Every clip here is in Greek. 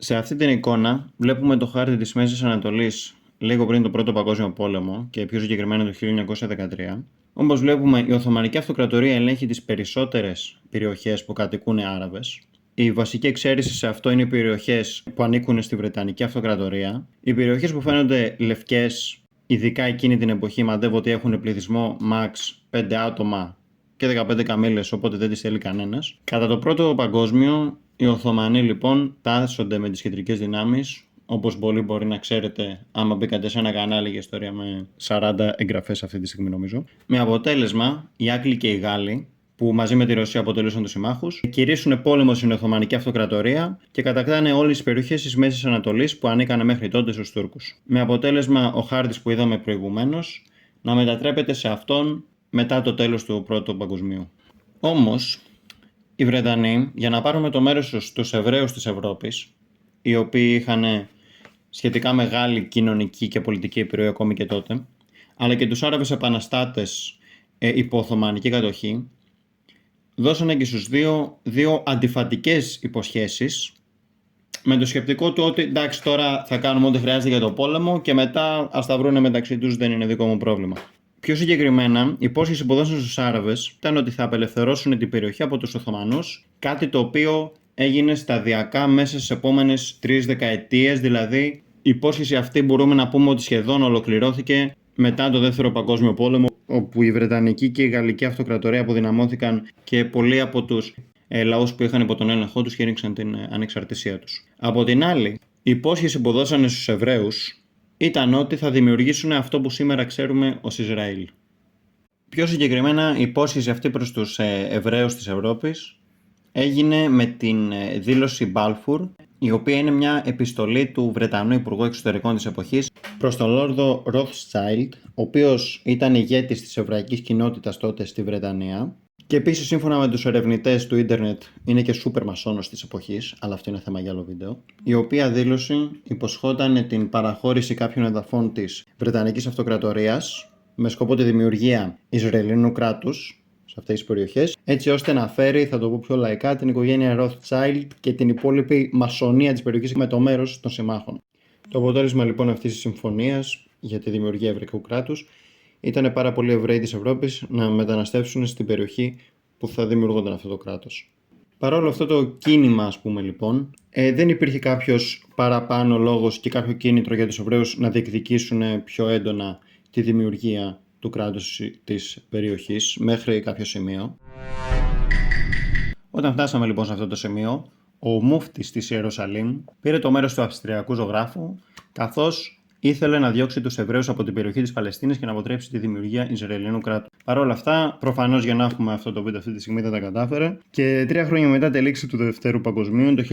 Σε αυτή την εικόνα βλέπουμε το χάρτη της Μέσης Ανατολής λίγο πριν τον Πρώτο Παγκόσμιο Πόλεμο και πιο συγκεκριμένα το 1913. Όπως βλέπουμε, η Οθωμανική Αυτοκρατορία ελέγχει τις περισσότερες περιοχές που κατοικούν Άραβες. Η βασική εξαίρεση σε αυτό είναι οι περιοχές που ανήκουν στη Βρετανική Αυτοκρατορία. Οι περιοχές που φαίνονται λευκές, ειδικά εκείνη την εποχή, μαντεύω ότι έχουν πληθυσμό max 5 άτομα και 15 καμήλες, οπότε δεν τις θέλει κανένας. Κατά το Πρώτο Παγκόσμιο, οι Οθωμανοί λοιπόν τάσσονται με τις κεντρικές δυνάμεις, όπως πολλοί μπορεί να ξέρετε άμα μπήκατε σε ένα κανάλι για ιστορία με 40 εγγραφές αυτή τη στιγμή νομίζω. Με αποτέλεσμα οι Άγγλοι και οι Γάλλοι, που μαζί με τη Ρωσία αποτελούσαν τους συμμάχους, κηρύσσουν πόλεμο στην Οθωμανική Αυτοκρατορία και κατακτάνε όλες τις περιοχές της Μέσης Ανατολής που ανήκαν μέχρι τότε στους Τούρκους. Με αποτέλεσμα ο χάρτης που είδαμε προηγουμένως να μετατρέπεται σε αυτόν μετά το τέλος του Πρώτου Παγκοσμίου. Όμως, οι Βρετανοί, για να πάρουν το μέρος τους στους Εβραίους της Ευρώπης, οι οποίοι είχαν σχετικά μεγάλη κοινωνική και πολιτική επιρροή ακόμη και τότε, αλλά και τους Άραβες επαναστάτες υπό Οθωμανική κατοχή, δώσανε και στους δύο αντιφατικές υποσχέσεις, με το σκεπτικό του ότι εντάξει, τώρα θα κάνουμε ό,τι χρειάζεται για το πόλεμο και μετά ας τα βρούνε μεταξύ τους, δεν είναι δικό μου πρόβλημα. Πιο συγκεκριμένα, η υπόσχεση που δώσαν στους Άραβες ήταν ότι θα απελευθερώσουν την περιοχή από τους Οθωμανούς, κάτι το οποίο έγινε σταδιακά μέσα στις επόμενες 3 δεκαετίες, δηλαδή η υπόσχεση αυτή μπορούμε να πούμε ότι σχεδόν ολοκληρώθηκε μετά το Δεύτερο Παγκόσμιο Πόλεμο, όπου η Βρετανική και η Γαλλική Αυτοκρατορία αποδυναμώθηκαν και πολλοί από τους λαούς που είχαν υπό τον έλεγχό τους κήρυξαν την ανεξαρτησία τους. Από την άλλη, η υπόσχεση που δώσανε στους Εβραίους ήταν ότι θα δημιουργήσουν αυτό που σήμερα ξέρουμε ως Ισραήλ. Πιο συγκεκριμένα, η υπόσχεση αυτή προς τους Εβραίους της Ευρώπης έγινε με την δήλωση Balfour, η οποία είναι μια επιστολή του Βρετανού Υπουργού Εξωτερικών της εποχής προς τον Λόρδο Rothschild, ο οποίος ήταν ηγέτης της εβραϊκής κοινότητας τότε στη Βρετανία και επίσης σύμφωνα με τους ερευνητές του ίντερνετ είναι και σούπερ μασόνος της εποχής, αλλά αυτό είναι θέμα για άλλο βίντεο, η οποία δήλωση υποσχόταν την παραχώρηση κάποιων εδαφών της Βρετανικής Αυτοκρατορίας με σκοπό τη δημιουργία Ισραηλινού κράτους σε αυτές τις περιοχές, έτσι ώστε να φέρει, θα το πω πιο λαϊκά, την οικογένεια Rothschild και την υπόλοιπη μασονία της περιοχής με το μέρος των συμμάχων. Το αποτέλεσμα λοιπόν αυτής της συμφωνίας για τη δημιουργία εβραϊκού κράτους ήταν πάρα πολλοί Εβραίοι της Ευρώπης να μεταναστεύσουν στην περιοχή που θα δημιουργούνταν αυτό το κράτος. Παρόλο αυτό το κίνημα, ας πούμε λοιπόν, δεν υπήρχε κάποιος παραπάνω λόγος και κάποιο κίνητρο για τους Εβραίους να διεκδικήσουν πιο έντονα τη δημιουργία του κράτους της περιοχής μέχρι κάποιο σημείο. Όταν φτάσαμε λοιπόν σε αυτό το σημείο, ο μούφτης της Ιερουσαλήμ πήρε το μέρος του Αυστριακού ζωγράφου, καθώς ήθελε να διώξει τους Εβραίους από την περιοχή της Παλαιστίνης και να αποτρέψει τη δημιουργία Ισραηλινού κράτους. Παρ' όλα αυτά, προφανώς για να έχουμε αυτό το βίντεο αυτή τη στιγμή δεν τα κατάφερε και 3 χρόνια μετά τη λήξη του Δευτέρου Παγκοσμίου, το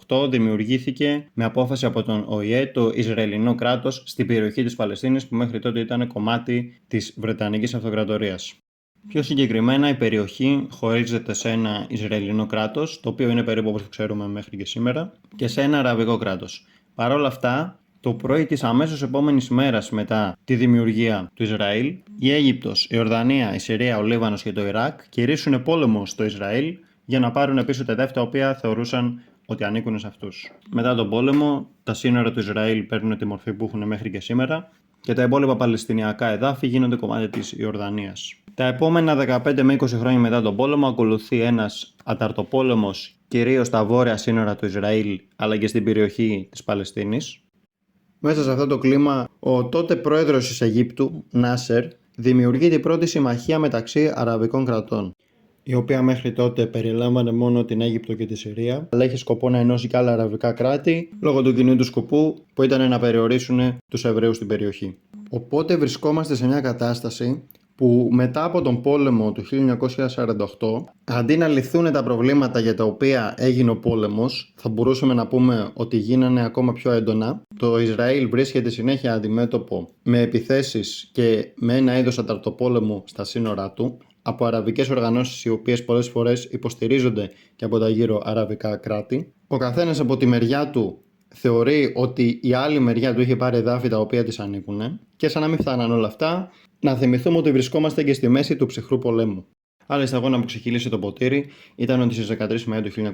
1948, δημιουργήθηκε με απόφαση από τον ΟΗΕ το Ισραηλινό κράτος στην περιοχή της Παλαιστίνης που μέχρι τότε ήταν κομμάτι της Βρετανικής Αυτοκρατορίας. Πιο συγκεκριμένα, η περιοχή χωρίζεται σε ένα Ισραηλινό κράτος, το οποίο είναι περίπου όπως ξέρουμε μέχρι και σήμερα, και σε ένα Αραβικό κράτος. Παρ' όλα αυτά, το πρωί της αμέσως επόμενης μέρας μετά τη δημιουργία του Ισραήλ, η Αίγυπτος, η Ορδανία, η Συρία, ο Λίβανος και το Ιράκ κηρύσσουν πόλεμο στο Ισραήλ για να πάρουν πίσω τα εδάφη τα οποία θεωρούσαν ότι ανήκουν σε αυτούς. Μετά τον πόλεμο, τα σύνορα του Ισραήλ παίρνουν τη μορφή που έχουν μέχρι και σήμερα και τα υπόλοιπα παλαιστινιακά εδάφη γίνονται κομμάτι της Ιορδανίας. Τα επόμενα 15 με 20 χρόνια μετά τον πόλεμο ακολουθεί ένας αταρτοπόλεμος κυρίως στα βόρεια σύνορα του Ισραήλ αλλά και στην περιοχή της Παλαιστίνης. Μέσα σε αυτό το κλίμα, ο τότε πρόεδρος της Αιγύπτου, Νάσερ, δημιουργεί την πρώτη συμμαχία μεταξύ αραβικών κρατών, η οποία μέχρι τότε περιλάμβανε μόνο την Αίγυπτο και τη Συρία, αλλά είχε σκοπό να ενώσει και άλλα αραβικά κράτη, λόγω του κοινού του σκοπού που ήταν να περιορίσουν τους Εβραίους στην περιοχή. Οπότε βρισκόμαστε σε μια κατάσταση που μετά από τον πόλεμο του 1948, αντί να λυθούν τα προβλήματα για τα οποία έγινε ο πόλεμος, θα μπορούσαμε να πούμε ότι γίνανε ακόμα πιο έντονα. Το Ισραήλ βρίσκεται συνέχεια αντιμέτωπο με επιθέσεις και με ένα είδος αταρτοπόλεμου στα σύνορά του από αραβικές οργανώσεις οι οποίες πολλές φορές υποστηρίζονται και από τα γύρω αραβικά κράτη. Ο καθένας από τη μεριά του θεωρεί ότι η άλλη μεριά του είχε πάρει εδάφη τα οποία της ανήκουν και σαν να μην φτάναν όλα αυτά, να θυμηθούμε ότι βρισκόμαστε και στη μέση του ψυχρού πολέμου. Άλλη σταγόνα που ξεκύλισε το ποτήρι ήταν ότι στις 13 Μαΐου του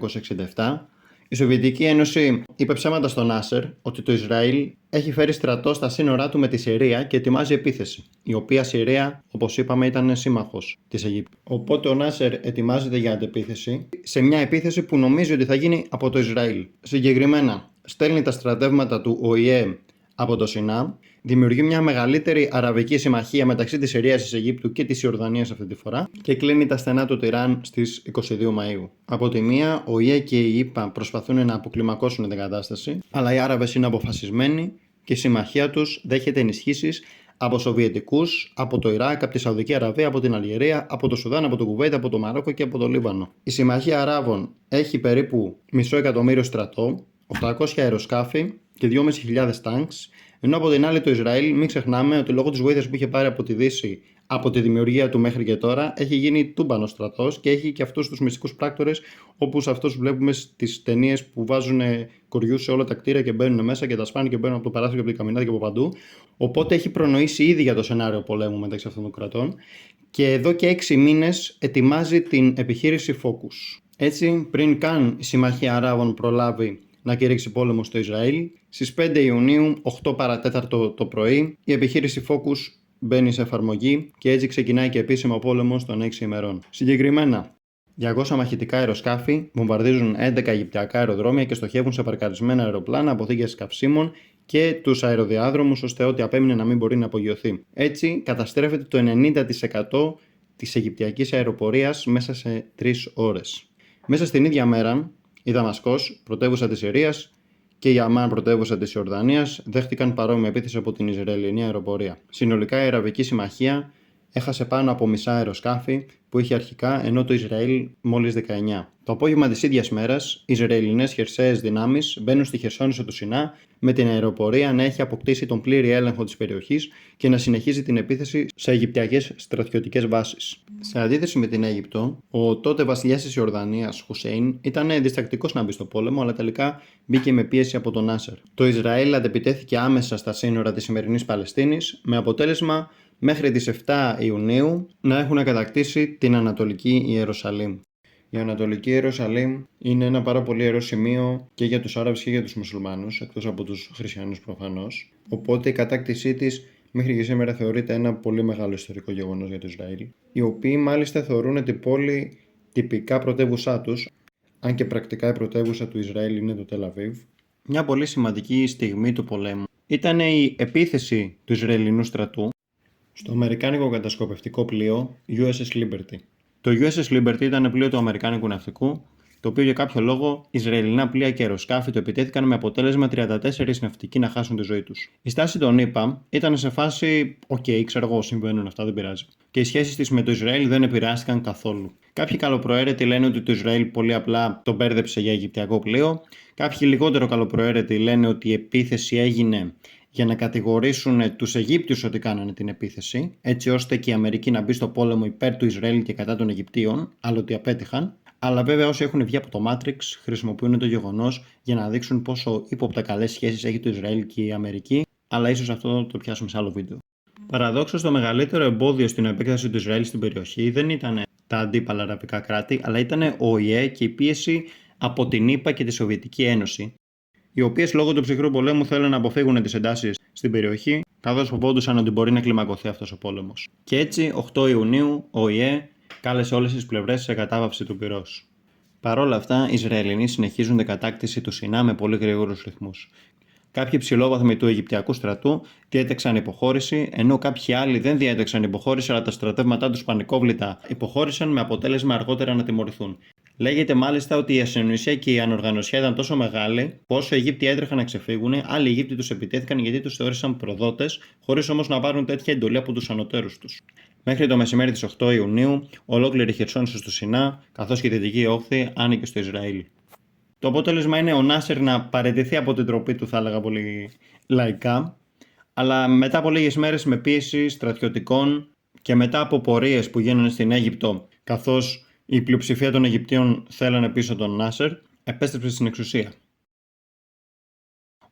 1967 Η Σοβιετική Ένωση είπε ψέματα στον Νάσερ ότι το Ισραήλ έχει φέρει στρατό στα σύνορά του με τη Συρία και ετοιμάζει επίθεση, η οποία Συρία, όπως είπαμε, ήταν σύμμαχος της Αιγύπτου. Οπότε ο Νάσερ ετοιμάζεται για αντεπίθεση σε μια επίθεση που νομίζει ότι θα γίνει από το Ισραήλ. Συγκεκριμένα, στέλνει τα στρατεύματα του ΟΗΕ από το Σινά, δημιουργεί μια μεγαλύτερη αραβική συμμαχία μεταξύ της Συρίας, της Αιγύπτου και της Ιορδανίας αυτή τη φορά και κλείνει τα στενά του Τιράν στις 22 Μαΐου. Από τη μία, ο ΙΕ και η ΙΠΑ προσπαθούν να αποκλιμακώσουν την κατάσταση, αλλά οι Άραβες είναι αποφασισμένοι και η συμμαχία τους δέχεται ενισχύσεις από Σοβιετικούς, από το Ιράκ, από τη Σαουδική Αραβία, από την Αλγερία, από το Σουδάν, από το Κουβέιτ, από το Μαρόκο και από το Λίβανο. Η Συμμαχία Αράβων έχει περίπου 500.000 στρατό, 800 αεροσκάφη και 2.500 τάγκς, ενώ από την άλλη το Ισραήλ, μην ξεχνάμε ότι λόγω της βοήθειας που είχε πάρει από τη Δύση από τη δημιουργία του μέχρι και τώρα, έχει γίνει τούμπανος στρατός και έχει και αυτούς τους μυστικούς πράκτορες, όπως αυτούς που βλέπουμε στις ταινίες που βάζουν κοριούς σε όλα τα κτίρια και μπαίνουν μέσα και τα σπάνε και μπαίνουν από το παράθυρο και από την καμινάδα και από παντού. Οπότε έχει προνοήσει ήδη για το σενάριο πολέμου μεταξύ αυτών των κρατών και εδώ και 6 μήνες ετοιμάζει την επιχείρηση Focus. Έτσι, πριν καν η Συμμαχία Αράβων προλάβει να κηρύξει πόλεμο στο Ισραήλ, στις 5 Ιουνίου, 8 παρατέταρτο το πρωί, η επιχείρηση Focus μπαίνει σε εφαρμογή και έτσι ξεκινάει και επίσημα ο πόλεμος των 6 ημερών. Συγκεκριμένα, 200 μαχητικά αεροσκάφη βομβαρδίζουν 11 αιγυπτιακά αεροδρόμια και στοχεύουν σε παρκαρισμένα αεροπλάνα, αποθήκες καυσίμων και τους αεροδιάδρομους, ώστε ό,τι απέμεινε να μην μπορεί να απογειωθεί. Έτσι, καταστρέφεται το 90% της αιγυπτιακής αεροπορίας μέσα σε 3 ώρες. Μέσα στην ίδια μέρα, η Δαμασκός, πρωτεύουσα της Συρίας, και η Αμάν, πρωτεύουσα της Ιορδανίας, δέχτηκαν παρόμοια επίθεση από την Ισραηλινή αεροπορία. Συνολικά η Αραβική Συμμαχία έχασε πάνω από μισά αεροσκάφη που είχε αρχικά, ενώ το Ισραήλ μόλις 19. Το απόγευμα της ίδιας μέρας, οι Ισραηλινές χερσαίες δυνάμεις μπαίνουν στη Χερσόνησο του Σινά, με την αεροπορία να έχει αποκτήσει τον πλήρη έλεγχο της περιοχής και να συνεχίζει την επίθεση σε αιγυπτιακές στρατιωτικές βάσεις. Σε αντίθεση με την Αίγυπτο, ο τότε βασιλιάς της Ιορδανίας, Χουσέιν, ήταν διστακτικός να μπει στο πόλεμο, αλλά τελικά μπήκε με πίεση από τον Νάσερ. Το Ισραήλ αντεπιτέθηκε άμεσα στα σύνορα της σημερινής Παλαιστίνης, με αποτέλεσμα μέχρι τις 7 Ιουνίου να έχουν κατακτήσει την Ανατολική Ιερουσαλήμ. Η Ανατολική Ιερουσαλήμ είναι ένα πάρα πολύ ιερό σημείο και για τους Άραβες και για τους Μουσουλμάνους, εκτός από τους Χριστιανούς προφανώς. Οπότε η κατάκτησή της μέχρι και σήμερα θεωρείται ένα πολύ μεγάλο ιστορικό γεγονός για το Ισραήλ, οι οποίοι μάλιστα θεωρούν την πόλη τυπικά πρωτεύουσά τους, αν και πρακτικά η πρωτεύουσα του Ισραήλ είναι το Τελ Αβίβ. Μια πολύ σημαντική στιγμή του πολέμου ήταν η επίθεση του Ισραηλινού στρατού στο αμερικάνικο κατασκοπευτικό πλοίο USS Liberty. Το USS Liberty ήταν πλοίο του αμερικάνικου ναυτικού, το οποίο για κάποιο λόγο Ισραηλινά πλοία και αεροσκάφη το επιτέθηκαν με αποτέλεσμα 34 ναυτικοί να χάσουν τη ζωή τους. Η στάση των ΗΠΑ ήταν σε φάση «οκ, ξέρω εγώ, συμβαίνουν αυτά, δεν πειράζει». Και οι σχέσεις της με το Ισραήλ δεν επηρεάστηκαν καθόλου. Κάποιοι καλοπροαίρετοι λένε ότι το Ισραήλ πολύ απλά τον μπέρδεψε για αιγυπτιακό πλοίο. Κάποιοι λιγότερο καλοπροαίρετοι λένε ότι η επίθεση έγινε για να κατηγορήσουν τους Αιγύπτιους ότι κάνανε την επίθεση, έτσι ώστε και η Αμερική να μπει στο πόλεμο υπέρ του Ισραήλ και κατά των Αιγυπτίων, αλλά ότι απέτυχαν. Αλλά βέβαια όσοι έχουν βγει από το Matrix χρησιμοποιούν το γεγονός για να δείξουν πόσο ύποπτα καλές σχέσεις έχει το Ισραήλ και η Αμερική, αλλά ίσως αυτό το πιάσουμε σε άλλο βίντεο. Παραδόξως, το μεγαλύτερο εμπόδιο στην επέκταση του Ισραήλ στην περιοχή δεν ήταν τα αντίπαλα αραβικά κράτη, αλλά ήταν ο ΟΗΕ και η πίεση από την ΗΠΑ και τη Σοβιετική Ένωση, οι οποίες λόγω του ψυχρού πολέμου θέλουν να αποφύγουν τις εντάσεις στην περιοχή, καθώς φοβόντουσαν ότι μπορεί να κλιμακωθεί αυτός ο πόλεμος. Και έτσι, 8 Ιουνίου, ο ΟΗΕ κάλεσε όλες τις πλευρές σε κατάβαυση του πυρός. Παρ' όλα αυτά, οι Ισραηλινοί συνεχίζουν την κατάκτηση του Σινά με πολύ γρήγορους ρυθμούς. Κάποιοι ψηλόβαθμοι του Αιγυπτιακού στρατού διέταξαν υποχώρηση, ενώ κάποιοι άλλοι δεν διέταξαν υποχώρηση, αλλά τα στρατεύματά τους πανικόβλητα υποχώρησαν με αποτέλεσμα αργότερα να τιμωρηθούν. Λέγεται μάλιστα ότι η ασυνοησία και η ανοργανωσιά ήταν τόσο μεγάλη, που όσο οι Αιγύπτιοι έτρεχαν να ξεφύγουν, άλλοι Αιγύπτιοι τους επιτέθηκαν γιατί τους θεώρησαν προδότες, χωρίς όμως να πάρουν τέτοια εντολή από τους ανωτέρους τους. Μέχρι το μεσημέρι της 8 Ιουνίου, ολόκληρη η Χερσόνησο του Σινά, καθώς και η Δυτική Όχθη, άνοιγε στο Ισραήλ. Το αποτέλεσμα είναι ο Νάσερ να παραιτηθεί από την τροπή του, θα έλεγα πολύ λαϊκά, αλλά μετά από λίγες μέρες με πίεση στρατιωτικών και μετά από πορείες που γίνανε στην Αίγυπτο, καθώς η πλειοψηφία των Αιγυπτίων θέλανε πίσω τον Νάσερ, επέστρεψε στην εξουσία.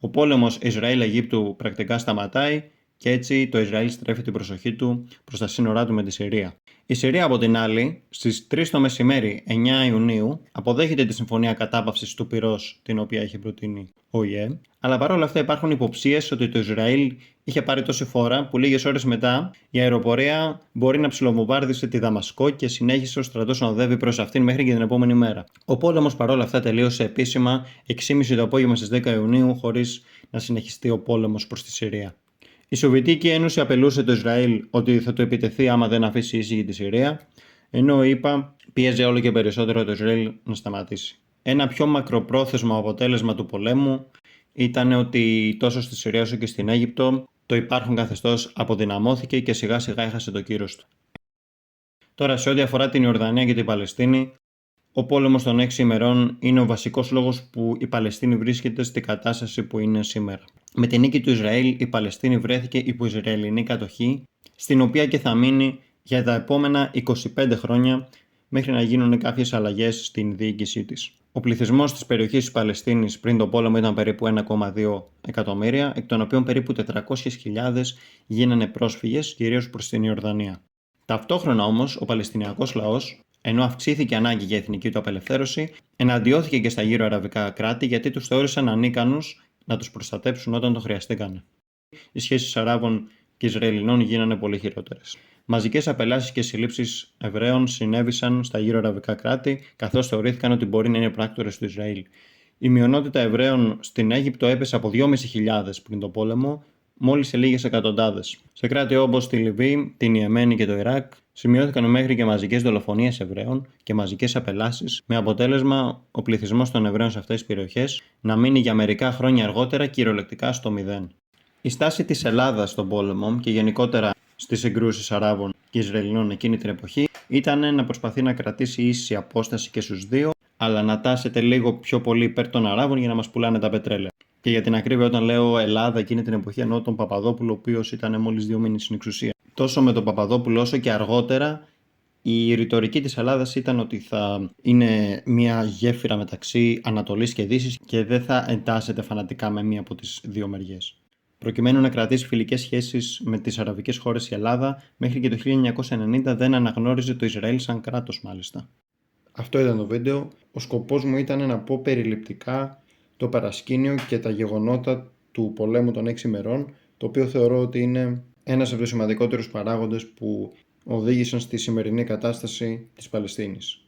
Ο πόλεμος Ισραήλ-Αιγύπτου πρακτικά σταματάει και έτσι το Ισραήλ στρέφει την προσοχή του προς τα σύνορά του με τη Συρία. Η Συρία, από την άλλη, στις 3 το μεσημέρι 9 Ιουνίου αποδέχεται τη συμφωνία κατάπαυσης του πυρός, την οποία είχε προτείνει ο ΟΗΕ, αλλά παρόλα αυτά υπάρχουν υποψίες ότι το Ισραήλ είχε πάρει τόση φόρα που λίγες ώρες μετά η αεροπορία μπορεί να ψιλοβομβάρδισε τη Δαμασκό και συνέχισε ο στρατός να οδεύει προς αυτήν μέχρι και την επόμενη μέρα. Ο πόλεμος παρόλα αυτά τελείωσε επίσημα 6.30 το απόγευμα στις 10 Ιουνίου χωρίς να συνεχιστεί ο πόλεμος προς τη Συρία. Η Σοβιετική Ένωση απελούσε το Ισραήλ ότι θα το επιτεθεί άμα δεν αφήσει ήσυχη τη Συρία, ενώ η ΗΠΑ πίεζε όλο και περισσότερο το Ισραήλ να σταματήσει. Ένα πιο μακροπρόθεσμο αποτέλεσμα του πολέμου ήταν ότι τόσο στη Συρία όσο και στην Αίγυπτο το υπάρχον καθεστώς αποδυναμώθηκε και σιγά σιγά έχασε το κύρος του. Τώρα, σε ό,τι αφορά την Ιορδανία και την Παλαιστίνη, ο πόλεμος των 6 ημερών είναι ο βασικός λόγος που η Παλαιστίνη βρίσκεται στην κατάσταση που είναι σήμερα. Με την νίκη του Ισραήλ, η Παλαιστίνη βρέθηκε υπό Ισραηλινή κατοχή, στην οποία και θα μείνει για τα επόμενα 25 χρόνια μέχρι να γίνουν κάποιες αλλαγές στην διοίκησή της. Ο πληθυσμός της περιοχής της Παλαιστίνης πριν τον πόλεμο ήταν περίπου 1,2 εκατομμύρια, εκ των οποίων περίπου 400.000 γίνανε πρόσφυγες, κυρίως προς την Ιορδανία. Ταυτόχρονα όμως, ο Παλαιστινιακός λαός, ενώ αυξήθηκε ανάγκη για εθνική του απελευθέρωση, εναντιώθηκε και στα γύρω αραβικά κράτη γιατί τους θεώρησαν ανίκανους να τους προστατέψουν όταν το χρειαστήκανε. Οι σχέσεις Αράβων και Ισραηλινών γίνανε πολύ χειρότερες. Μαζικές απελάσεις και συλλήψεις Εβραίων συνέβησαν στα γύρω αραβικά κράτη, καθώς θεωρήθηκαν ότι μπορεί να είναι πράκτορες του Ισραήλ. Η μειονότητα Εβραίων στην Αίγυπτο έπεσε από 2.500 πριν το πόλεμο, μόλις σε λίγες εκατοντάδες. Σε κράτη όπως τη Λιβύη, την Ιεμένη και το Ιράκ, σημειώθηκαν μέχρι και μαζικές δολοφονίες Εβραίων και μαζικές απελάσεις, με αποτέλεσμα ο πληθυσμός των Εβραίων σε αυτές τις περιοχές να μείνει για μερικά χρόνια αργότερα κυριολεκτικά στο 0. Η στάση της Ελλάδας στον πόλεμο και γενικότερα στις συγκρούσεις Αράβων και Ισραηλινών εκείνη την εποχή ήταν να προσπαθεί να κρατήσει ίση απόσταση και στους δύο, αλλά να τάσεται λίγο πιο πολύ υπέρ των Αράβων για να μας πουλάνε τα πετρέλαια. Και για την ακρίβεια, όταν λέω Ελλάδα εκείνη την εποχή, εννοώ τον Παπαδόπουλο, ο οποίος ήταν μόλις 2 μήνες στην εξουσία. Τόσο με τον Παπαδόπουλο όσο και αργότερα, η ρητορική της Ελλάδας ήταν ότι θα είναι μια γέφυρα μεταξύ Ανατολής και Δύσης και δεν θα εντάσσεται φανατικά με μία από τις δύο μεριές. Προκειμένου να κρατήσει φιλικές σχέσεις με τις αραβικές χώρες, η Ελλάδα μέχρι και το 1990 δεν αναγνώριζε το Ισραήλ σαν κράτος μάλιστα. Αυτό ήταν το βίντεο. Ο σκοπός μου ήταν να πω περιληπτικά το παρασκήνιο και τα γεγονότα του πολέμου των 6 ημερών, το οποίο θεωρώ ότι είναι ένας από τους σημαντικότερους παράγοντες που οδήγησαν στη σημερινή κατάσταση της Παλαιστίνης.